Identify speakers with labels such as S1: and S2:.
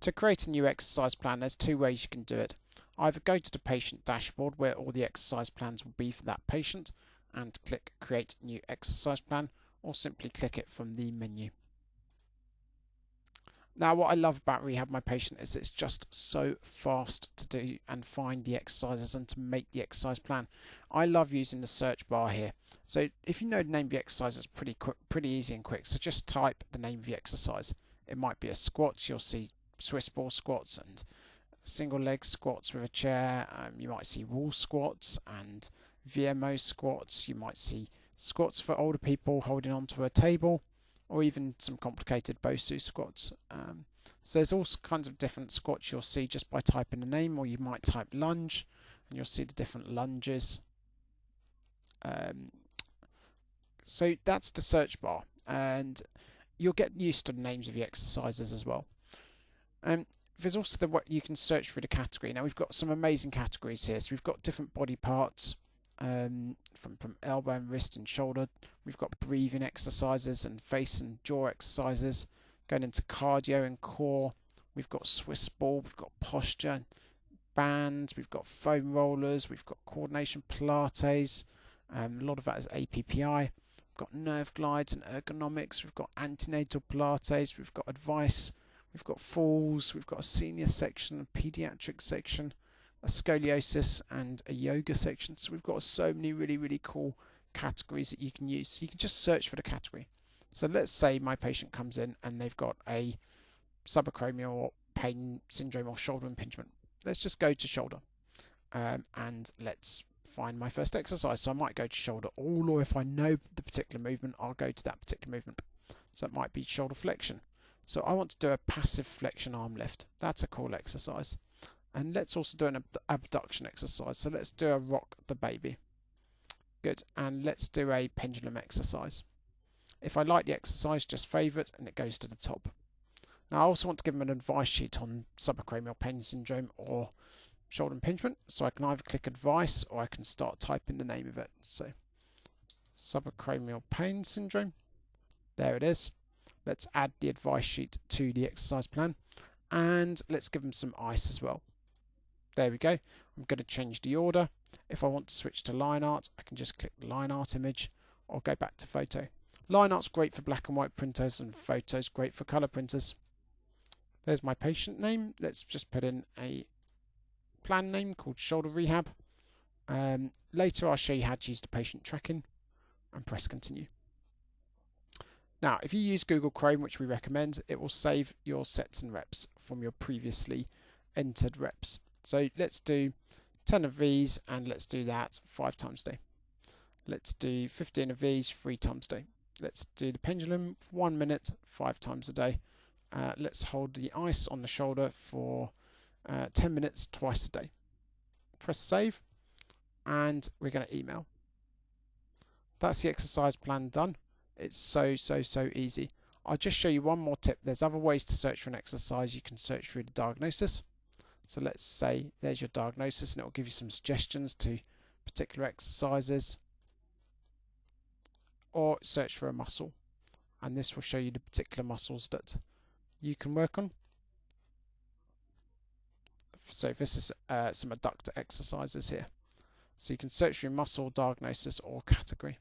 S1: To create a new exercise plan, there's two ways you can do it. Either go to the patient dashboard where all the exercise plans will be for that patient and click Create New Exercise Plan, or simply click it from the menu. Now, what I love about Rehab My Patient is it's just so fast to do and find the exercises and to make the exercise plan. I love using the search bar here. So if you know the name of the exercise, it's pretty easy and quick. So just type the name of the exercise. It might be a squat. You'll see Swiss ball squats and single leg squats with a chair. You might see wall squats and VMO squats. You might see squats for older people holding onto a table, or even some complicated Bosu squats. So there's all kinds of different squats you'll see just by typing the name, or you might type lunge and you'll see the different lunges. So that's the search bar, and you'll get used to the names of the exercises as well. There's also the what you can search for the category. Now we've got some amazing categories here. So we've got different body parts, from elbow and wrist and shoulder. We've got breathing exercises and face and jaw exercises. Going into cardio and core. We've got Swiss ball. We've got posture, bands. We've got foam rollers. We've got coordination Pilates. A lot of that is APPI. We've got nerve glides and ergonomics. We've got antenatal Pilates. We've got advice. We've got falls. We've got a senior section, a pediatric section, a scoliosis and a yoga section. So we've got so many really cool categories that you can use. So you can just search for the category. So let's say my patient comes in and they've got a subacromial pain syndrome or shoulder impingement. Let's just go to shoulder, and let's find my first exercise. So I might go to shoulder all, or if I know the particular movement, I'll go to that particular movement. So it might be shoulder flexion. So I want to do a passive flexion arm lift. That's a cool exercise. And let's also do an abduction exercise. So let's do a rock the baby. Good. And let's do a pendulum exercise. If I like the exercise, just favourite and it goes to the top. Now I also want to give them an advice sheet on subacromial pain syndrome or shoulder impingement. So I can either click advice or I can start typing the name of it. So subacromial pain syndrome. There it is. Let's add the advice sheet to the exercise plan. And let's give them some ice as well. There we go. I'm going to change the order. If I want to switch to line art, I can just click the line art image or go back to photo. Line art's great for black and white printers, and photo's great for color printers. There's my patient name. Let's just put in a plan name called Shoulder Rehab. Later I'll show you how to use the patient tracking, and press continue. Now, if you use Google Chrome, which we recommend, it will save your sets and reps from your previously entered reps. So let's do 10 of these, and let's do that 5 times a day. Let's do 15 of these 3 times a day. Let's do the pendulum for 1 minute 5 times a day. Let's hold the ice on the shoulder for 10 minutes twice a day. Press save, and we're going to email. That's the exercise plan done. It's so easy. I'll just show you one more tip. There's other ways to search for an exercise. You can search through the diagnosis. So let's say there's your diagnosis, and it will give you some suggestions to particular exercises. Or search for a muscle, and this will show you the particular muscles that you can work on. So this is some adductor exercises here. So you can search through muscle, diagnosis or category.